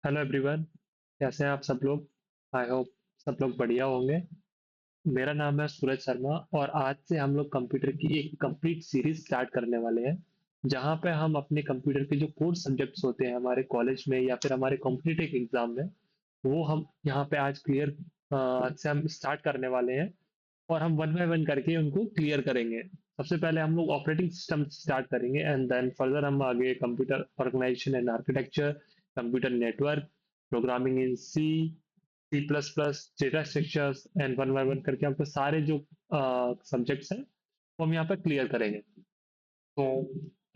Hello everyone. कैसे हैं आप सब लोग? आई होप सब लोग बढ़िया होंगे। मेरा नाम है सूरज शर्मा और आज से हम लोग कंप्यूटर की एक कंप्लीट सीरीज स्टार्ट करने वाले हैं, जहां पे हम अपने कंप्यूटर के जो कोर सब्जेक्ट्स होते हैं हमारे कॉलेज में या फिर हमारे कॉम्पिटिटिव एग्जाम में, वो हम यहाँ पे आज क्लियर आज से हम स्टार्ट करने वाले हैं और हम वन बाय वन करके उनको क्लियर करेंगे। सबसे पहले हम लोग ऑपरेटिंग सिस्टम स्टार्ट करेंगे एंड देन फर्दर हम आगे computer organization and architecture, computer network, programming in C, C plus plus, data structures and one by one करके आपको सारे जो सब्जेक्ट्स हैं वो हम यहाँ पे क्लियर करेंगे। तो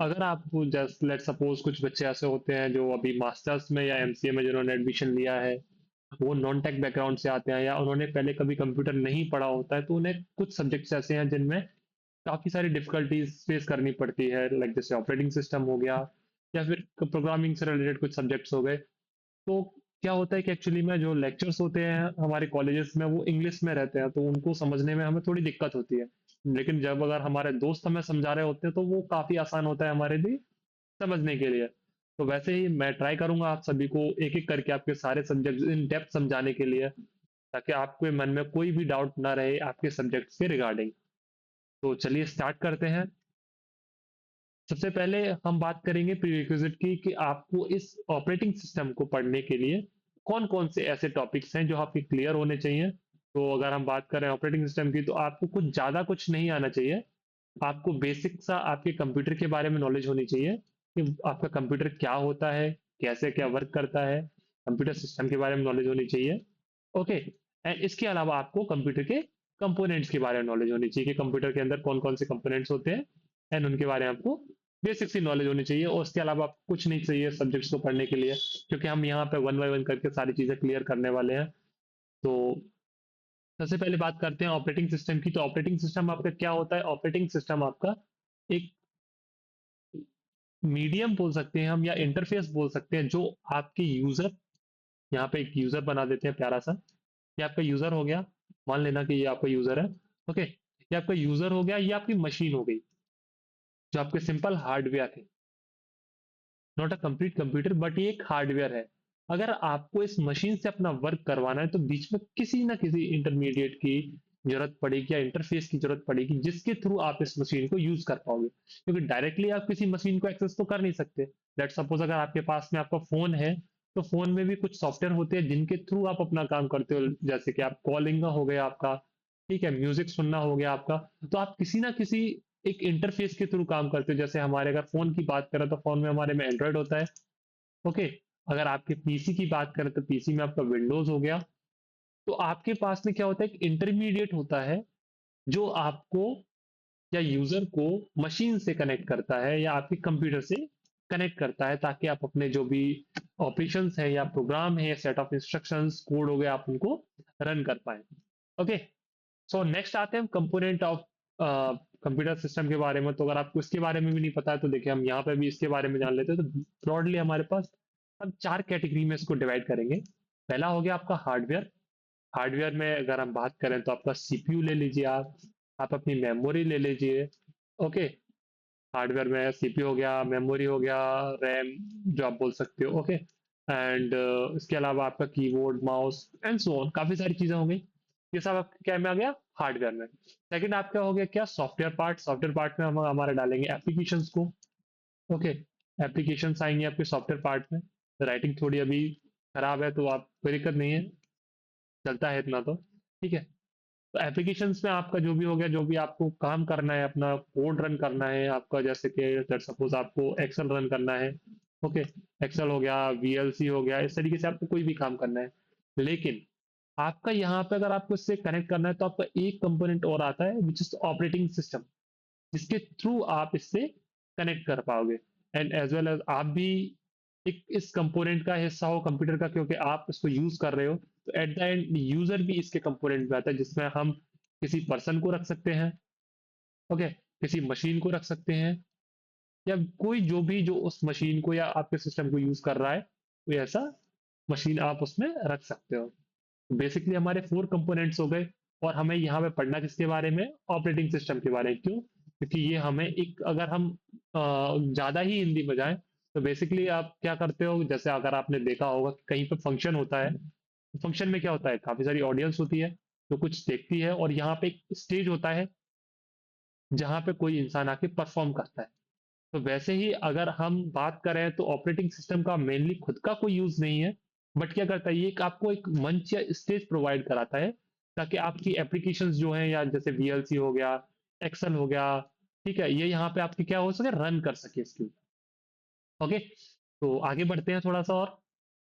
अगर आप जस्ट लेट सपोज कुछ बच्चे ऐसे होते हैं जो अभी मास्टर्स में या एमसीए में जिन्होंने एडमिशन लिया है, वो नॉन टेक बैकग्राउंड से आते हैं या उन्होंने पहले कभी कंप्यूटर नहीं पढ़ा होता है, तो उन्हें कुछ सब्जेक्ट्स ऐसे हैं जिनमें काफ़ी सारी डिफ़िकल्टीज़ फ़ेस करनी पड़ती है, लाइक जैसे ऑपरेटिंग सिस्टम हो गया या फिर प्रोग्रामिंग से रिलेटेड कुछ सब्जेक्ट्स हो गए। तो क्या होता है कि एक्चुअली में जो लेक्चर्स होते हैं हमारे कॉलेजेस में वो इंग्लिश में रहते हैं, तो उनको समझने में हमें थोड़ी दिक्कत होती है। लेकिन जब अगर हमारे दोस्त हमें समझा रहे होते हैं, तो वो काफ़ी आसान होता है हमारे लिए समझने के लिए। तो वैसे ही मैं ट्राई करूँगा आप सभी को एक-एक करके आपके सारे सब्जेक्ट्स इन डेप्थ समझाने के लिए, ताकि आपके मन में कोई भी डाउट ना रहे आपके सब्जेक्ट्स के रिगार्डिंग। तो चलिए स्टार्ट करते हैं। सबसे पहले हम बात करेंगे प्रीरिक्विज़िट की कि आपको इस ऑपरेटिंग सिस्टम को पढ़ने के लिए कौन-कौन से ऐसे टॉपिक्स हैं जो आपके क्लियर होने चाहिए। तो अगर हम बात करें ऑपरेटिंग सिस्टम की, तो आपको कुछ ज़्यादा कुछ नहीं आना चाहिए। आपको बेसिक सा आपके कंप्यूटर के बारे में नॉलेज होनी चाहिए कि आपका कंप्यूटर क्या होता है, कैसे क्या वर्क करता है, कंप्यूटर सिस्टम के बारे में नॉलेज होनी चाहिए। ओके। एंड इसके अलावा आपको कंप्यूटर के कंपोनेंट्स के बारे में नॉलेज होनी चाहिए कि कंप्यूटर के अंदर कौन-कौन से कंपोनेंट्स होते हैं एंड उनके बारे में आपको बेसिक सी नॉलेज होनी चाहिए और उसके अलावा आपको कुछ नहीं चाहिए सब्जेक्ट्स को पढ़ने के लिए, क्योंकि हम यहाँ पे वन बाय वन करके सारी चीज़ें क्लियर करने वाले हैं। तो सबसे पहले बात करते हैं ऑपरेटिंग सिस्टम की। तो ऑपरेटिंग सिस्टम आपका क्या होता है? ऑपरेटिंग सिस्टम आपका एक मीडियम बोल सकते हैं हम या इंटरफेस बोल सकते हैं, जो आपके यूज़र, यहाँ पे एक यूज़र बना देते हैं प्यारा सा। ये आपका यूज़र हो गया, मान लेना कि ये आपका यूज़र है। ओके, ये आपका यूज़र हो गया, ये आपकी मशीन हो गई, जो आपके सिंपल हार्डवेयर है। Not a complete computer but ये एक हार्डवेयर है। अगर आपको इस मशीन से अपना वर्क करवाना है, तो बीच में किसी ना किसी इंटरमीडिएट की जरूरत पड़ेगी या इंटरफेस की जरूरत पड़ेगी, जिसके थ्रू आप इस मशीन को यूज कर पाओगे, क्योंकि डायरेक्टली आप किसी मशीन को एक्सेस तो कर नहीं सकते। लेट सपोज अगर आपके पास में आपका फोन है, तो फोन में भी कुछ सॉफ्टवेयर होते हैं जिनके थ्रू आप अपना काम करते हो, जैसे कि आप कॉलिंग का हो गया आपका, ठीक है, म्यूजिक सुनना हो गया आपका। तो आप किसी ना किसी एक इंटरफेस के थ्रू काम करते हो। जैसे हमारे अगर फोन की बात करें, तो फोन में हमारे में एंड्रॉइड होता है। ओके। अगर आपके पीसी की बात करें, तो पीसी में आपका विंडोज हो गया। तो आपके पास में क्या होता है, एक इंटरमीडिएट होता है जो आपको या यूजर को मशीन से कनेक्ट करता है या आपके कंप्यूटर से कनेक्ट करता है, ताकि आप अपने जो भी ऑपरेशंस है या प्रोग्राम है, सेट ऑफ इंस्ट्रक्शंस कोड हो गया, आप उनको रन कर पाए। ओके। सो नेक्स्ट आते हैं हम कंपोनेंट ऑफ कंप्यूटर सिस्टम के बारे में। तो अगर आपको इसके बारे में भी नहीं पता है, तो देखिए हम यहाँ पे भी इसके बारे में जान लेते हैं। तो ब्रॉडली हमारे पास हम चार कैटेगरी में इसको डिवाइड करेंगे। पहला हो गया आपका हार्डवेयर। हार्डवेयर में अगर हम बात करें, तो आपका सीपीयू ले लीजिए, आप अपनी मेमोरी ले लीजिए। ओके। हार्डवेयर में सीपीयू हो गया, मेमोरी हो गया, रैम जो आप बोल सकते हो। ओके। एंड इसके अलावा आपका keyboard, mouse and so on, काफी सारी चीजें हो गई। ये सब आपका क्या में आ गया? हार्डवेयर में। सेकंड आपका हो गया क्या? Software part. सॉफ्टवेयर पार्ट में हम हमारे डालेंगे एप्लीकेशंस को। ओके। एप्लीकेशंस आएंगे आपके सॉफ्टवेयर पार्ट में। राइटिंग थोड़ी अभी खराब है, तो आप कोई दिक्कत नहीं है, चलता है इतना तो, ठीक है। तो एप्लीकेशंस में आपका जो भी हो गया, जो भी आपको काम करना है, अपना कोड रन करना है आपका, जैसे कि सपोज आपको एक्सेल रन करना है। ओके। एक्सेल हो गया, वीएलसी हो गया, इस तरीके से आपको कोई भी काम करना है। लेकिन आपका यहाँ पे अगर आपको इससे कनेक्ट करना है, तो आपका एक कंपोनेंट और आता है विच इज ऑपरेटिंग सिस्टम, जिसके थ्रू आप इससे कनेक्ट कर पाओगे। एंड एज वेल एज आप भी एक इस कंपोनेंट का हिस्सा हो कंप्यूटर का, क्योंकि आप इसको यूज कर रहे हो। तो एट द एंड यूजर भी इसके कंपोनेंट में आता है, जिसमें हम किसी पर्सन को रख सकते हैं। ओके। किसी मशीन को रख सकते हैं, या कोई जो भी जो उस मशीन को या आपके सिस्टम को यूज कर रहा है, कोई ऐसा मशीन आप उसमें रख सकते हो। बेसिकली हमारे फोर कंपोनेंट्स हो गए। और हमें यहाँ पे पढ़ना किसके बारे में? ऑपरेटिंग सिस्टम के बारे में। क्यों? क्योंकि ये हमें एक, अगर हम ज्यादा ही हिंदी में जाएं, तो बेसिकली आप क्या करते हो, जैसे अगर आपने देखा होगा कि कहीं पे फंक्शन होता है, फंक्शन में क्या होता है, काफी सारी ऑडियंस होती है जो कुछ देखती है, और यहाँ पे एक स्टेज होता है जहाँ पे कोई इंसान आके परफॉर्म करता है। तो वैसे ही अगर हम बात करें तो ऑपरेटिंग सिस्टम का मेनली खुद का कोई यूज नहीं है, बट क्या करता है, ये एक आपको एक मंच या स्टेज प्रोवाइड कराता है ताकि आपकी एप्लीकेशंस जो हैं, या जैसे वीएलसी हो गया, एक्सेल हो गया, ठीक है, ये यहाँ पे आपके क्या हो सके, रन कर सके इसके। ओके, तो आगे बढ़ते हैं थोड़ा सा और।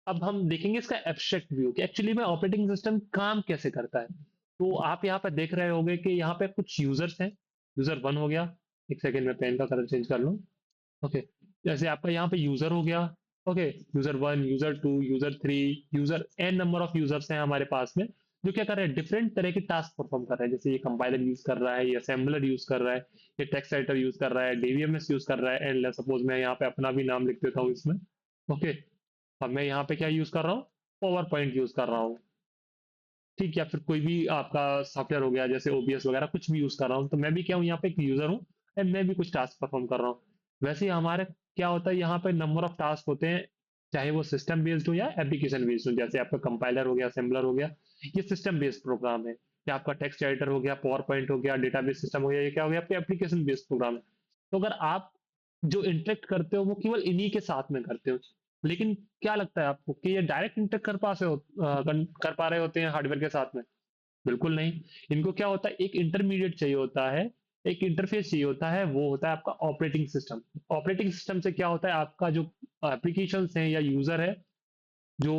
अब हम देखेंगे इसका एब्स्ट्रैक्ट व्यू कि एक्चुअली में ऑपरेटिंग सिस्टम काम कैसे करता है। तो आप यहाँ पे देख रहे होंगे कि यहाँ पे कुछ यूजर्स हैं। यूजर वन हो गया, एक सेकेंड में पेन का कलर चेंज कर लूँ। ओके, जैसे आपका यहाँ पे यूजर हो गया। Okay, user one, user two, user three, user N number of users हैं हमारे पास में, जो क्या कर रहे हैं, डिफरेंट तरह के टास्क परफॉर्म कर रहे हैं। जैसे ये कंपाइलर यूज कर रहा है, ये असेंबलर यूज कर रहा है, ये टेक्स्ट एडिटर यूज कर रहा है, डीवीएमएस यूज कर रहा है, एंड सपोज मैं यहाँ पे अपना भी नाम लिख देता हूँ इसमें। ओके, अब मैं यहाँ पे क्या यूज कर रहा हूँ, पावर पॉइंट यूज कर रहा हूँ। ठीक, या फिर कोई भी आपका सॉफ्टवेयर हो गया जैसे ओबीएस वगैरह कुछ भी यूज कर रहा हूँ, तो मैं भी क्या हूँ, यहाँ पे एक यूजर हूँ एंड मैं भी कुछ टास्क परफॉर्म कर रहा हूँ। वैसे ही हमारे क्या होता है, यहाँ पे नंबर ऑफ टास्क होते हैं, चाहे वो सिस्टम बेस्ड हो या एप्लीकेशन बेस्ड हो। जैसे आपका कंपाइलर हो गया, असेंबलर हो गया, ये सिस्टम बेस्ड प्रोग्राम है। या आपका टेक्स्ट एडिटर हो गया, पावर पॉइंट हो गया, डेटाबेस सिस्टम हो गया, ये क्या हो गया, आपका एप्लीकेशन बेस्ड प्रोग्राम है। तो अगर आप जो इंटरेक्ट करते हो वो केवल इन्हीं के साथ में करते हो, लेकिन क्या लगता है आपको कि ये डायरेक्ट इंटरेक्ट कर पा रहे होते हैं हार्डवेयर के साथ में? बिल्कुल नहीं। इनको क्या होता है, एक इंटरमीडिएट चाहिए होता है, एक इंटरफेस चाहिए होता है, वो होता है आपका ऑपरेटिंग सिस्टम। ऑपरेटिंग सिस्टम से क्या होता है, आपका जो एप्लीकेशंस हैं या यूजर है, जो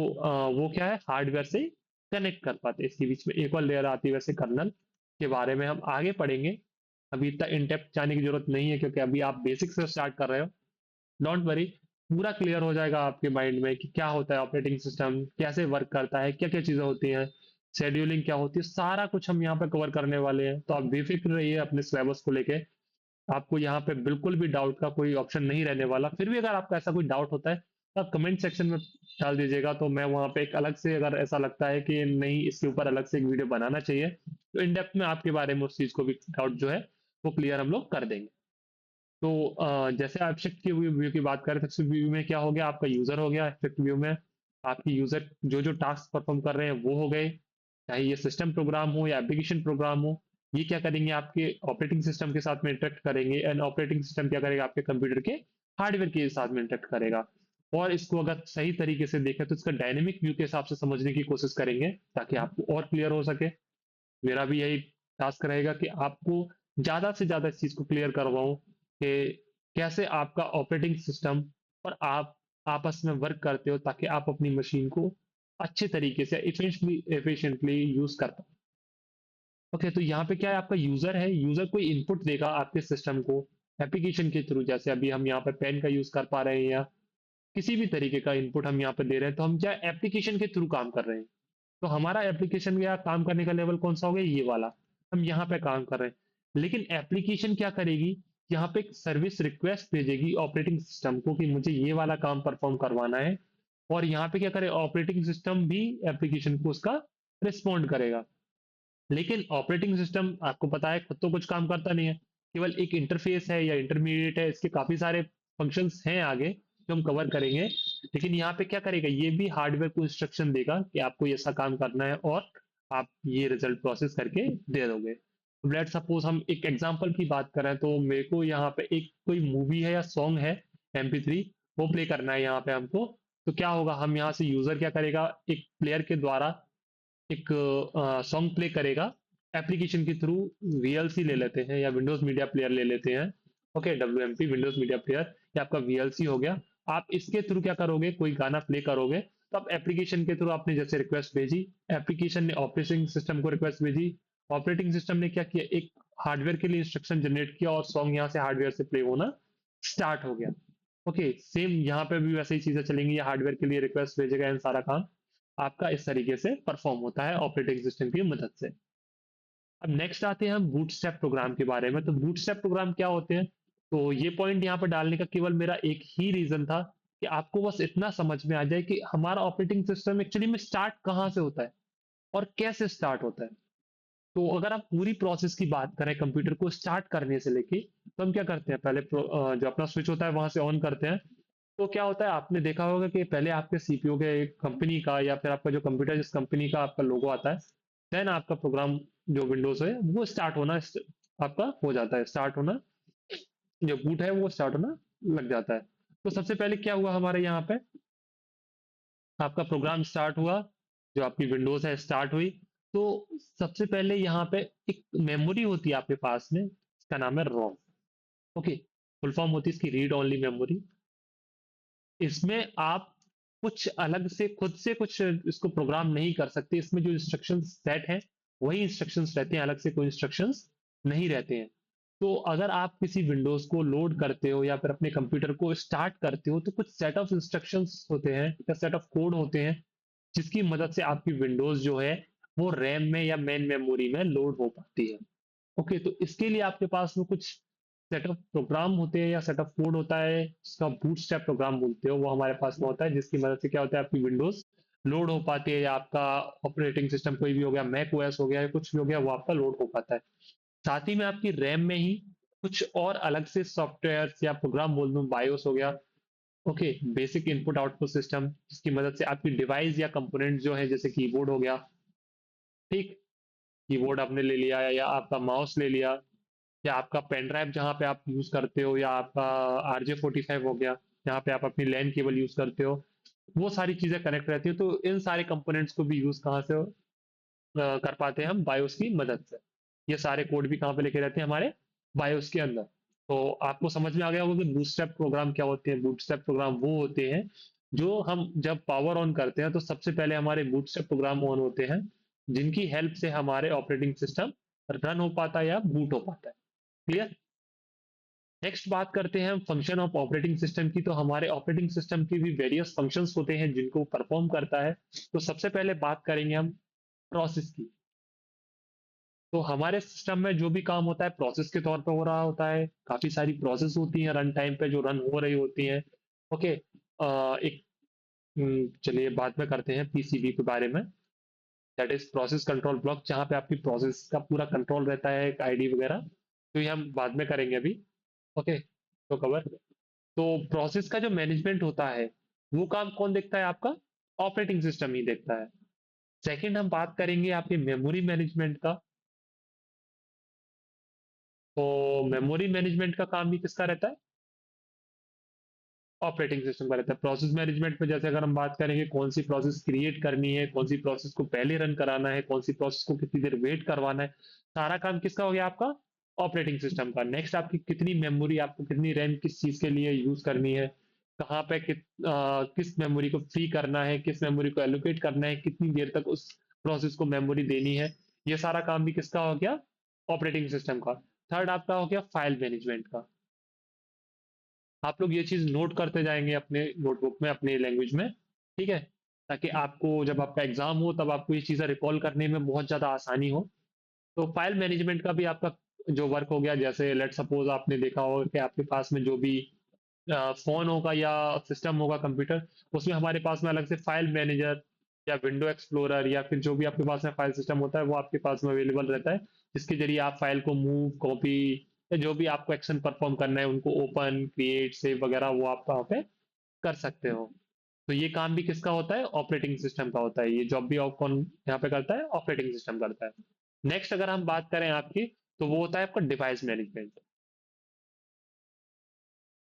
वो क्या है, हार्डवेयर से कनेक्ट कर पाते हैं। इसके बीच में एक और लेयर आती है वैसे कर्नल, के बारे में हम आगे पढ़ेंगे। अभी इतना इन डेप्थ जाने की जरूरत नहीं है क्योंकि अभी आप बेसिक से स्टार्ट कर रहे हो। डोंट वरी, पूरा क्लियर हो जाएगा आपके माइंड में कि क्या होता है ऑपरेटिंग सिस्टम, कैसे वर्क करता है, क्या क्या चीजें होती हैं, शेड्यूलिंग क्या होती है, सारा कुछ हम यहाँ पे कवर करने वाले हैं। तो आप बेफिक्र रहिए अपने सिलेबस को लेके। आपको यहाँ पे बिल्कुल भी डाउट का कोई ऑप्शन नहीं रहने वाला। फिर भी अगर आपका ऐसा कोई डाउट होता है तो आप कमेंट सेक्शन में डाल दीजिएगा, तो मैं वहाँ पे एक अलग से, अगर ऐसा लगता है कि नहीं इसके ऊपर अलग से एक वीडियो बनाना चाहिए, तो इन डेप्थ में आपके बारे में उस चीज को भी डाउट जो है वो क्लियर हम लोग कर देंगे। तो जैसे एब्स्ट्रैक्ट की व्यू की बात करें तो एब्स्ट्रैक्ट व्यू में क्या हो गया, आपका यूजर हो गया। एब्स्ट्रैक्ट व्यू में आपकी यूजर जो जो टास्क परफॉर्म कर रहे हैं वो हो गए, चाहे ये सिस्टम प्रोग्राम हो या एप्लीकेशन प्रोग्राम हो। ये क्या करेंगे, आपके ऑपरेटिंग सिस्टम के साथ में इंटरेक्ट करेंगे, एंड ऑपरेटिंग सिस्टम क्या करेगा, आपके कंप्यूटर के हार्डवेयर के साथ में इंटरेक्ट करेगा। और इसको अगर सही तरीके से देखें तो इसका डायनेमिक व्यू के हिसाब से समझने की कोशिश करेंगे ताकि आपको और क्लियर हो सके। मेरा भी यही टास्क रहेगा कि आपको ज्यादा से ज्यादा इस चीज को क्लियर करवाऊं कि कैसे आपका ऑपरेटिंग सिस्टम और आप आपस में वर्क करते हो ताकि आप अपनी मशीन को अच्छे तरीके से एफिशिएंटली यूज कर पाओ। ओके, तो यहाँ पे क्या है, आपका यूजर है, यूजर कोई इनपुट देगा आपके सिस्टम को एप्लीकेशन के थ्रू। जैसे अभी हम यहाँ पे पेन का यूज कर पा रहे हैं या किसी भी तरीके का इनपुट हम यहाँ पे दे रहे हैं, तो हम क्या एप्लीकेशन के थ्रू काम कर रहे हैं। तो हमारा एप्लीकेशन या काम करने का लेवल कौन सा हो गया, ये वाला। हम यहाँ पे काम कर रहे हैं, लेकिन एप्लीकेशन क्या करेगी, यहाँ पे एक सर्विस रिक्वेस्ट भेजेगी ऑपरेटिंग सिस्टम को कि मुझे ये वाला काम परफॉर्म करवाना है। और यहाँ पे क्या करे, ऑपरेटिंग सिस्टम भी एप्लीकेशन को उसका रिस्पॉन्ड करेगा। लेकिन ऑपरेटिंग सिस्टम आपको पता है खुद तो कुछ काम करता नहीं है, केवल एक इंटरफेस है या इंटरमीडिएट है, इसके काफी सारे फंक्शंस हैं आगे जो हम कवर करेंगे। लेकिन यहाँ पे क्या करेगा, ये भी हार्डवेयर को इंस्ट्रक्शन देगा कि आपको ये ऐसा काम करना है और आप ये रिजल्ट प्रोसेस करके दे दोगे। लेट सपोज हम एक एग्जांपल की बात करें तो मेरे को यहाँ पे एक कोई मूवी है या सॉन्ग है, MP3, वो प्ले करना है यहाँ पे हमको। तो क्या होगा, हम यहाँ से यूजर क्या करेगा, एक प्लेयर के द्वारा एक सॉन्ग प्ले करेगा एप्लीकेशन के थ्रू। वीएलसी ले लेते हैं या विंडोज मीडिया प्लेयर ले लेते हैं। Okay, WMP Windows media player, या आपका वीएलसी हो गया। आप इसके थ्रू क्या करोगे, कोई गाना प्ले करोगे तो आप एप्लीकेशन के थ्रू आपने जैसे रिक्वेस्ट भेजी, एप्लीकेशन ने ऑपरेटिंग सिस्टम को रिक्वेस्ट भेजी, ऑपरेटिंग सिस्टम ने क्या किया, एक हार्डवेयर के लिए इंस्ट्रक्शन जनरेट किया और सॉन्ग यहाँ से हार्डवेयर से प्ले होना स्टार्ट हो गया। ओके, सेम यहाँ पे भी वैसे ही चीजें चलेंगी, हार्डवेयर के लिए रिक्वेस्ट भेजेगा एंड सारा काम आपका इस तरीके से परफॉर्म होता है ऑपरेटिंग सिस्टम की मदद से। अब नेक्स्ट आते हैं हम बूटस्ट्रैप प्रोग्राम के बारे में। तो बूटस्ट्रैप प्रोग्राम क्या होते हैं, तो ये पॉइंट यहाँ पर डालने का केवल मेरा एक ही रीजन था कि आपको बस इतना समझ में आ जाए कि हमारा ऑपरेटिंग सिस्टम एक्चुअली में स्टार्ट कहाँ से होता है और कैसे स्टार्ट होता है। तो अगर आप पूरी प्रोसेस की बात करें कंप्यूटर को स्टार्ट करने से लेके, तो हम क्या करते हैं, पहले जो अपना स्विच होता है वहां से ऑन करते हैं। तो क्या होता है आपने देखा होगा कि पहले आपके सीपीयू के कंपनी का या फिर आपका जो कंप्यूटर जिस कंपनी का आपका लोगो आता है, देन आपका प्रोग्राम जो विंडोज है वो स्टार्ट होना आपका हो जाता है, स्टार्ट होना, जो बूट है वो स्टार्ट होना लग जाता है। तो सबसे पहले क्या हुआ हमारे यहाँ पे, आपका प्रोग्राम स्टार्ट हुआ, जो आपकी विंडोज है स्टार्ट हुई। तो सबसे पहले यहाँ पे एक मेमोरी होती है आपके पास में, इसका नाम है रोम। ओके, फुल फॉर्म होती है इसकी रीड ओनली मेमोरी। इसमें आप कुछ अलग से खुद से कुछ इसको प्रोग्राम नहीं कर सकते, इसमें जो इंस्ट्रक्शन सेट हैं वही इंस्ट्रक्शंस रहते हैं, अलग से कोई इंस्ट्रक्शंस नहीं रहते हैं। तो अगर आप किसी विंडोज को लोड करते हो या फिर अपने कंप्यूटर को स्टार्ट करते हो तो कुछ सेट ऑफ इंस्ट्रक्शंस होते हैं या सेट ऑफ कोड होते हैं, जिसकी मदद से आपकी विंडोज जो है वो रैम में या मेन मेमोरी में लोड हो पाती है। ओके, तो इसके लिए आपके पास में कुछ सेट ऑफ प्रोग्राम होते हैं या सेट ऑफ कोड होता है, जिसका बूटस्ट्रैप प्रोग्राम बोलते हो, वो हमारे पास में होता है, जिसकी मदद से क्या होता है आपकी विंडोज लोड हो पाती है, या आपका ऑपरेटिंग सिस्टम कोई भी हो गया, मैक ओएस हो गया या कुछ भी हो गया, वो आपका लोड हो पाता है। साथ ही में आपकी रैम में ही कुछ और अलग से सॉफ्टवेयर या प्रोग्राम बोल दूं, बायोस हो गया। Okay, basic input output system, जिसकी मदद से आपकी डिवाइस या कंपोनेंट जो है, जैसे कीबोर्ड हो गया, ठीक, कीबोर्ड आपने ले लिया या आपका माउस ले लिया, या आपका पेन ड्राइव जहाँ पे आप यूज करते हो, या आपका RJ45 हो गया जहाँ पे आप अपनी लैन केबल यूज करते हो, वो सारी चीजें कनेक्ट रहती है। तो इन सारे कंपोनेंट्स को भी यूज कहाँ से कर पाते हैं हम, बायोस की मदद से। ये सारे कोड भी कहाँ पे लेके रहते हैं, हमारे बायोस के अंदर। तो आपको समझ में आ गया होगा कि बूटस्ट्रैप प्रोग्राम क्या होते हैं। बूटस्ट्रैप प्रोग्राम वो होते हैं जो हम जब पावर ऑन करते हैं तो सबसे पहले हमारे बूटस्ट्रैप प्रोग्राम ऑन होते हैं, जिनकी हेल्प से हमारे ऑपरेटिंग सिस्टम रन हो पाता है या बूट हो पाता है। क्लियर। नेक्स्ट बात करते हैं हम फंक्शन ऑफ ऑपरेटिंग सिस्टम की। तो हमारे ऑपरेटिंग सिस्टम की भी वेरियस फंक्शंस होते हैं जिनको परफॉर्म करता है। तो सबसे पहले बात करेंगे हम प्रोसेस की। तो हमारे सिस्टम में जो भी काम होता है प्रोसेस के तौर पे हो रहा होता है, काफी सारी प्रोसेस होती हैं रन टाइम पे जो रन हो रही होती हैं। ओके, एक चलिए बाद में करते हैं पीसीबी के बारे में, that is process control block, जहाँ पे आपकी प्रोसेस का पूरा कंट्रोल रहता है, आईडी वगैरह। तो ये हम बाद में करेंगे अभी। ओके, तो कवर। तो प्रोसेस का जो मैनेजमेंट होता है वो काम कौन देखता है, आपका ऑपरेटिंग सिस्टम ही देखता है। सेकंड हम बात करेंगे आपके मेमोरी मैनेजमेंट का। तो मेमोरी मैनेजमेंट का काम भी किसका रहता है, ऑपरेटिंग सिस्टम का रहता है। प्रोसेस मैनेजमेंट में जैसे अगर हम बात करेंगे कौन सी प्रोसेस क्रिएट करनी है, कौन सी प्रोसेस को पहले रन कराना है, कौन सी प्रोसेस को कितनी देर वेट करवाना है, सारा काम किसका हो गया, आपका ऑपरेटिंग सिस्टम का। नेक्स्ट आपकी कितनी मेमोरी, आपको कितनी रैम किस चीज के लिए यूज करनी है, कहाँ पे किस मेमोरी को फ्री करना है, किस मेमोरी को एलोकेट करना है, कितनी देर तक उस प्रोसेस को मेमोरी देनी है, ये सारा काम भी किसका हो गया, ऑपरेटिंग सिस्टम का। थर्ड आपका हो गया फाइल मैनेजमेंट का। आप लोग ये चीज नोट करते जाएंगे अपने नोटबुक में, अपने लैंग्वेज में, ठीक है, ताकि आपको जब आपका एग्जाम हो तब आपको ये चीजें रिकॉल करने में बहुत ज्यादा आसानी हो। तो फाइल मैनेजमेंट का भी आपका जो वर्क हो गया, जैसे लेट सपोज आपने देखा होगा कि आपके पास में जो भी फोन होगा या सिस्टम होगा कंप्यूटर, उसमें हमारे पास में अलग से फाइल मैनेजर या विंडो एक्सप्लोरर या फिर जो भी आपके पास में फाइल सिस्टम होता है वो आपके पास में अवेलेबल रहता है, जिसके जरिए आप फाइल को मूव, कॉपी या जो भी आपको एक्शन परफॉर्म करना है उनको ओपन, क्रिएट, सेव वगैरह वो आप वहाँ पे कर सकते हो। तो ये काम भी किसका होता है, ऑपरेटिंग सिस्टम का होता है। ये जॉब भी आप कौन यहाँ पे करता है, ऑपरेटिंग सिस्टम करता है। नेक्स्ट अगर हम बात करें आपकी, तो वो होता है आपका डिवाइस मैनेजमेंट।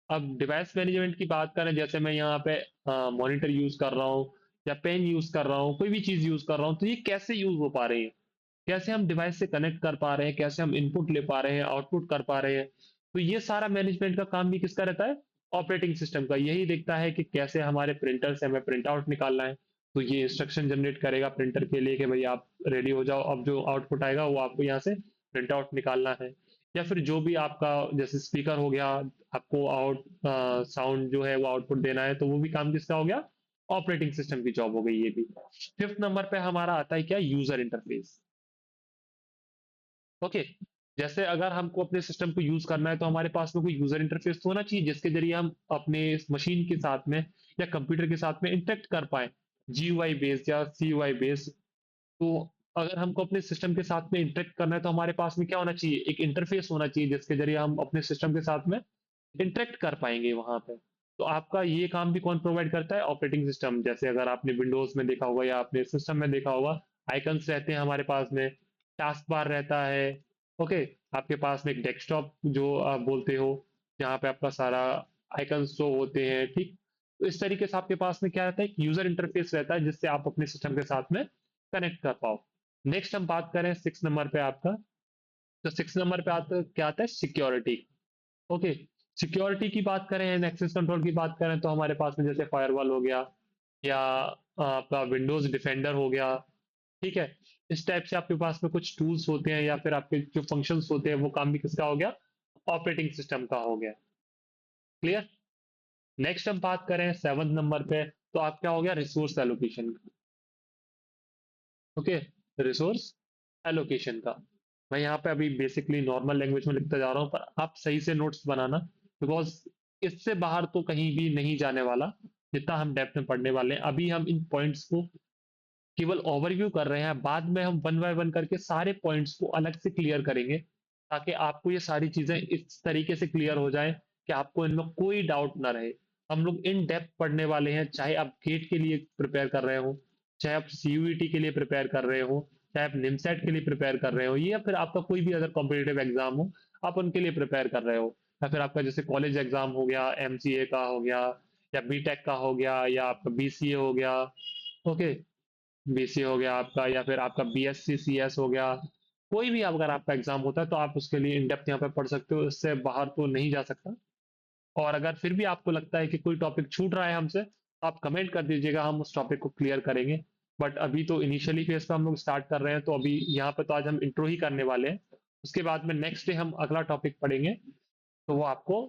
अब डिवाइस मैनेजमेंट की बात करें, जैसे मैं यहाँ पे मॉनिटर यूज कर रहा हूँ या पेन यूज कर रहा हूँ, कोई भी चीज यूज कर रहा हूँ, तो ये कैसे यूज हो पा रही है, कैसे हम डिवाइस से कनेक्ट कर पा रहे हैं, कैसे हम इनपुट ले पा रहे हैं, आउटपुट कर पा रहे हैं। तो ये सारा मैनेजमेंट का काम भी किसका रहता है, ऑपरेटिंग सिस्टम का। यही देखता है कि कैसे हमारे प्रिंटर से हमें प्रिंट आउट निकालना है, तो ये इंस्ट्रक्शन जनरेट करेगा प्रिंटर के लिए कि भाई आप रेडी हो जाओ, अब जो आउटपुट आएगा वो आपको यहाँ से प्रिंट आउट निकालना है। या फिर जो भी आपका जैसे स्पीकर हो गया, आपको आउट साउंड जो है वो आउटपुट देना है, तो वो भी काम किसका हो गया, ऑपरेटिंग सिस्टम की जॉब हो गई ये भी। फिफ्थ नंबर पे हमारा आता है क्या, यूजर इंटरफेस। ओके, जैसे अगर हमको अपने सिस्टम को यूज करना है तो हमारे पास में कोई यूजर इंटरफेस तो होना चाहिए जिसके जरिए हम अपने मशीन के साथ में या कंप्यूटर के साथ में इंटरेक्ट कर पाए, GUI बेस्ड या CUI बेस्ड। तो अगर हमको अपने सिस्टम के साथ में इंटरेक्ट करना है तो हमारे पास में क्या होना चाहिए, एक इंटरफेस होना चाहिए जिसके जरिए हम अपने सिस्टम के साथ में इंटरेक्ट कर पाएंगे वहां पे। तो आपका ये काम भी कौन प्रोवाइड करता है? Operating system. जैसे अगर आपने विंडोज में देखा होगा या आपने सिस्टम में देखा होगा, आइकन्स रहते हैं हमारे पास में, टास्क बार रहता है। ओके, आपके पास में एक डेस्कटॉप जो आप बोलते हो, जहाँ पे आपका सारा आइकन्स शो होते हैं, ठीक। तो इस तरीके से आपके पास में क्या रहता है, एक यूजर इंटरफेस रहता है जिससे आप अपने सिस्टम के साथ में कनेक्ट कर पाओ। नेक्स्ट हम बात करें 6 नंबर पे आपका, तो 6 नंबर पे आता क्या आता है? सिक्योरिटी। ओके, सिक्योरिटी की बात करें एंड एक्सेस कंट्रोल की बात करें तो हमारे पास में जैसे फायरवॉल हो गया या आपका विंडोज डिफेंडर हो गया, ठीक है। इस टाइप से आपके पास में कुछ टूल्स होते हैं या फिर आपके जो फंक्शंस होते हैं वो काम भी किसका हो गया? ऑपरेटिंग सिस्टम का हो गया। क्लियर? नेक्स्ट हम बात करें 7 नंबर पे, तो आप क्या हो गया? Resource allocation. Okay, resource allocation का। मैं यहाँ पे अभी बेसिकली नॉर्मल लैंग्वेज में लिखता जा रहा हूँ, पर आप सही से नोट्स बनाना, बिकॉज इससे बाहर तो कहीं भी नहीं जाने वाला जितना हम डेप्थ में पढ़ने वाले हैं। अभी हम इन पॉइंट्स को केवल ओवरव्यू कर रहे हैं, बाद में हम वन बाय वन करके सारे पॉइंट्स को अलग से क्लियर करेंगे, ताकि आपको ये सारी चीजें इस तरीके से क्लियर हो जाए कि आपको इनमें कोई डाउट ना रहे। हम लोग इन डेप्थ पढ़ने वाले हैं, चाहे आप गेट के लिए प्रिपेयर कर रहे हो, चाहे आप सीयूईटी के लिए प्रिपेयर कर रहे हो, चाहे आप निमसेट के लिए प्रिपेयर कर रहे हो, या फिर आपका कोई भी अदर कॉम्पिटेटिव एग्जाम हो, आप उनके लिए प्रिपेयर कर रहे हो, या फिर आपका जैसे कॉलेज एग्जाम हो गया, एमसीए का हो गया, या बीटेक का हो गया, या आपका बीसीए हो गया। ओके, बीसी हो गया आपका, या फिर आपका बीएससी सीएस हो गया, कोई भी अगर आपका एग्जाम होता है तो आप उसके लिए इन डेप्थ यहाँ पे पढ़ सकते हो, इससे बाहर तो नहीं जा सकता। और अगर फिर भी आपको लगता है कि कोई टॉपिक छूट रहा है हमसे, तो आप कमेंट कर दीजिएगा, हम उस टॉपिक को क्लियर करेंगे। बट अभी तो इनिशियली फेज पे हम लोग स्टार्ट कर रहे हैं, तो अभी यहाँ पे तो आज हम इंट्रो ही करने वाले हैं। उसके बाद में नेक्स्ट डे हम अगला टॉपिक पढ़ेंगे, तो वो आपको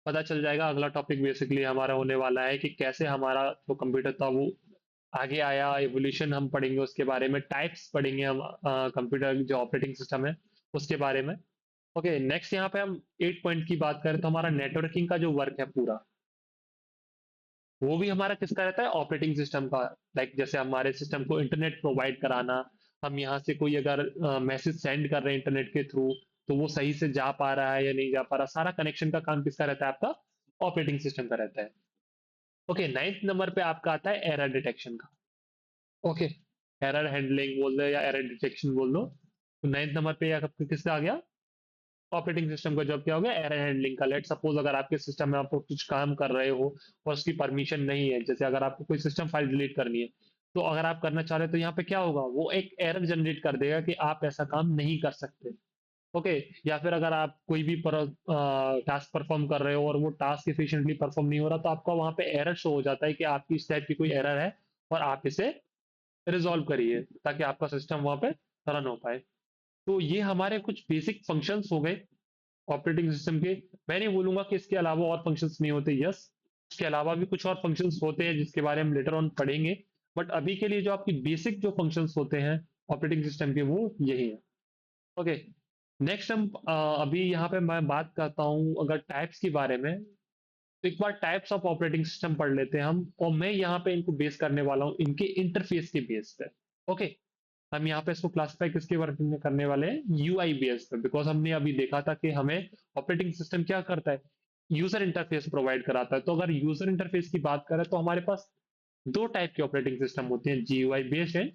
पता चल जाएगा। अगला टॉपिक बेसिकली हमारा होने वाला है कि कैसे हमारा जो कंप्यूटर था वो आगे आया, एवोल्यूशन हम पढ़ेंगे उसके बारे में, टाइप्स पढ़ेंगे हम कंप्यूटर जो ऑपरेटिंग सिस्टम है उसके बारे में। ओके, नेक्स्ट यहाँ पे हम 8 पॉइंट की बात करें तो हमारा नेटवर्किंग का जो वर्क है पूरा, वो भी हमारा किसका रहता है? ऑपरेटिंग सिस्टम का। लाइक जैसे हमारे सिस्टम को इंटरनेट प्रोवाइड कराना, हम यहाँ से कोई अगर मैसेज सेंड कर रहे हैं इंटरनेट के थ्रू, तो वो सही से जा पा रहा है या नहीं जा पा रहा, सारा कनेक्शन का काम किसका रहता है? आपका ऑपरेटिंग सिस्टम का रहता है। ओके, 9th नंबर पे आपका आता है एरर डिटेक्शन का। ओके, एरर हैंडलिंग बोल दो या एरर डिटेक्शन बोल दो। तो 9th नंबर पे आपका किसका आ गया? ऑपरेटिंग सिस्टम का जॉब क्या हो गया? एरर हैंडलिंग का। लेट सपोज अगर आपके सिस्टम में आप कुछ काम कर रहे हो और उसकी परमिशन नहीं है, जैसे अगर आपको कोई सिस्टम फाइल डिलीट करनी है, तो अगर आप करना चाह रहे हो तो यहाँ पे क्या होगा? वो एक एरर जनरेट कर देगा कि आप ऐसा काम नहीं कर सकते। ओके, या फिर अगर आप कोई भी टास्क परफॉर्म कर रहे हो और वो टास्क एफिशिएंटली परफॉर्म नहीं हो रहा, तो आपका वहां पे एरर शो हो जाता है कि आपकी इस टाइप की कोई एरर है और आप इसे रिजॉल्व करिए, ताकि आपका सिस्टम वहां पे रन हो पाए। तो ये हमारे कुछ बेसिक फंक्शंस हो गए ऑपरेटिंग सिस्टम के। मैं नहीं बोलूंगा कि इसके अलावा और फंक्शंस नहीं होते, यस, इसके अलावा भी कुछ और फंक्शंस होते हैं जिसके बारे में लेटर ऑन पढ़ेंगे। बट अभी के लिए जो आपकी बेसिक जो फंक्शंस होते हैं ऑपरेटिंग सिस्टम के, वो यही है। ओके, नेक्स्ट हम अभी यहाँ पे मैं बात करता हूँ अगर टाइप्स के बारे में, तो एक बार टाइप्स ऑफ ऑपरेटिंग सिस्टम पढ़ लेते हैं हम, और मैं यहाँ पे इनको बेस करने वाला हूँ इनके इंटरफेस के बेस पे। ओके, हम यहाँ पे इसको क्लासिफाई किसके वर्किंग में करने वाले हैं? यूआई बेस पे, बिकॉज हमने अभी देखा था कि हमें ऑपरेटिंग सिस्टम क्या करता है? यूजर इंटरफेस प्रोवाइड कराता है। तो अगर यूजर इंटरफेस की बात करें तो हमारे पास दो टाइप के ऑपरेटिंग सिस्टम होते हैं, जीयूआई बेस्ड है,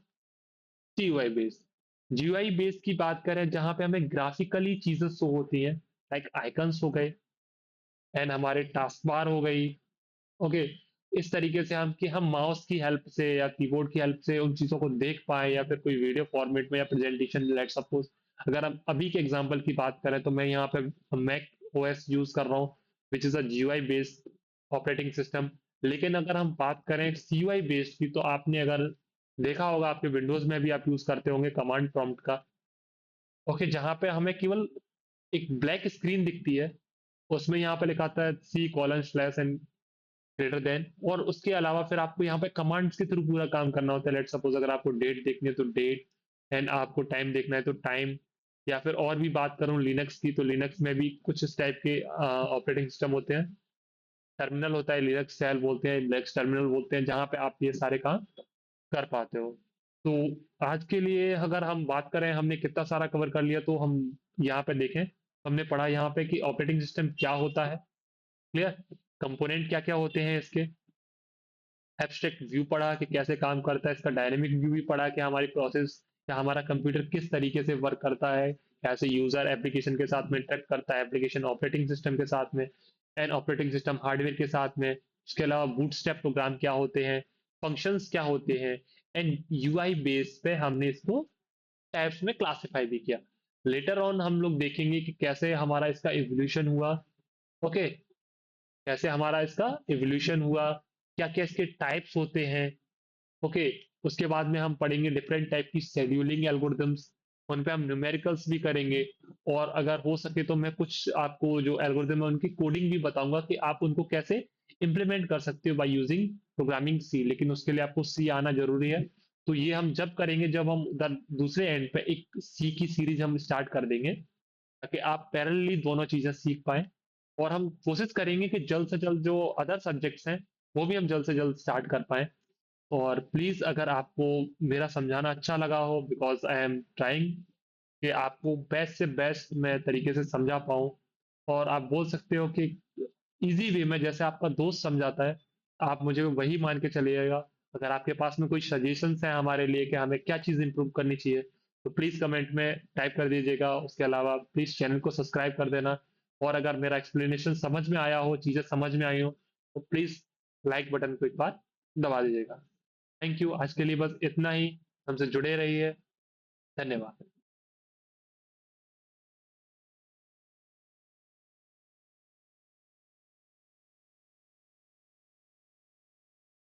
टीयूआई बेस्ड। जीयूआई बेस्ड की बात करें जहां पे हमें ग्राफिकली चीजें शो होती हैं, लाइक आइकन्स हो गए एंड हमारे टास्क बार हो गई। ओके, इस तरीके से हम कि हम माउस की हेल्प से या कीबोर्ड की हेल्प से उन चीज़ों को देख पाएँ, या फिर कोई वीडियो फॉर्मेट में या प्रेजेंटेशन, लेट सपोज अगर हम अभी के एग्जांपल की बात करें तो मैं यहाँ पे मैक ओएस यूज कर रहा हूँ, which is a GUI based operating system. लेकिन अगर हम बात करें सीयूआई बेस्ड की, तो आपने अगर देखा होगा आपके विंडोज में भी आप यूज करते होंगे कमांड प्रॉम्प्ट का। ओके, जहाँ पे हमें केवल एक ब्लैक स्क्रीन दिखती है, उसमें यहाँ पे लिखा आता है C:// एंड ग्रेटर देन, और उसके अलावा फिर आपको यहाँ पे कमांड्स के थ्रू पूरा काम करना होता है। लेट सपोज अगर आपको डेट देखनी है तो डेट, एंड आपको टाइम देखना है तो टाइम। या फिर और भी बात करूँ लिनक्स की, तो लिनक्स में भी कुछ इस टाइप के ऑपरेटिंग सिस्टम होते हैं। टर्मिनल होता है, लिनक्स शेल बोलते हैं, लिनक्स टर्मिनल बोलते हैं, जहाँ पे आप ये सारे काम कर पाते हो। तो आज के लिए अगर हम बात करें, हमने कितना सारा कवर कर लिया, तो हम यहाँ पे देखें, हमने पढ़ा यहाँ पे कि ऑपरेटिंग सिस्टम क्या होता है। क्लियर? कंपोनेंट क्या क्या होते हैं इसके, एब्स्ट्रैक्ट व्यू पढ़ा कि कैसे काम करता है, इसका डायनेमिक व्यू भी पढ़ा कि हमारी प्रोसेस या हमारा कंप्यूटर किस तरीके से वर्क करता है, कैसे यूजर एप्लीकेशन के साथ में इंटरेक्ट करता है, एप्लीकेशन ऑपरेटिंग सिस्टम के साथ में एंड ऑपरेटिंग सिस्टम हार्डवेयर के साथ में, उसके अलावा बूटस्ट्रैप प्रोग्राम क्या होते हैं, फंक्शंस क्या होते हैं, एंड यूआई बेस पे हमने इसको टैब्स में क्लासिफाई भी किया। लेटर ऑन हम लोग देखेंगे कि कैसे हमारा इसका इवोल्यूशन हुआ। ओके, कैसे हमारा इसका इवोल्यूशन हुआ, क्या क्या इसके टाइप्स होते हैं। ओके, उसके बाद में हम पढ़ेंगे डिफरेंट टाइप की शेड्यूलिंग एल्गोरिदम्स, उन पे हम न्यूमेरिकल्स भी करेंगे। और अगर हो सके तो मैं कुछ आपको जो एल्गोरिदम है उनकी कोडिंग भी बताऊंगा कि आप उनको कैसे इंप्लीमेंट कर सकते हो बाय यूजिंग प्रोग्रामिंग सी, लेकिन उसके लिए आपको सी आना जरूरी है। तो ये हम जब करेंगे जब हम उधर दूसरे एंड पे एक सी की सीरीज हम स्टार्ट कर देंगे, ताकि आप पैरेलली दोनों चीजें सीख पाएं। और हम कोशिश करेंगे कि जल्द से जल्द जो अदर सब्जेक्ट्स हैं वो भी हम जल्द से जल्द स्टार्ट कर पाएं। और प्लीज अगर आपको मेरा समझाना अच्छा लगा हो, बिकॉज आई एम ट्राइंग कि आपको बेस्ट से बेस्ट मैं तरीके से समझा पाऊँ, और आप बोल सकते हो कि इजी वे में जैसे आपका दोस्त समझाता है आप मुझे वही मान के चलिएगा। अगर आपके पास में कोई सजेशंस हैं हमारे लिए कि हमें क्या चीज़ इंप्रूव करनी चाहिए, तो प्लीज़ कमेंट में टाइप कर दीजिएगा। उसके अलावा प्लीज़ चैनल को सब्सक्राइब कर देना। और अगर मेरा एक्सप्लेनेशन समझ में आया हो, चीज़ें समझ में आई हो, तो प्लीज़ लाइक बटन को एक बार दबा दीजिएगा। थैंक यू, आज के लिए बस इतना ही। हमसे जुड़े रहिए। धन्यवाद।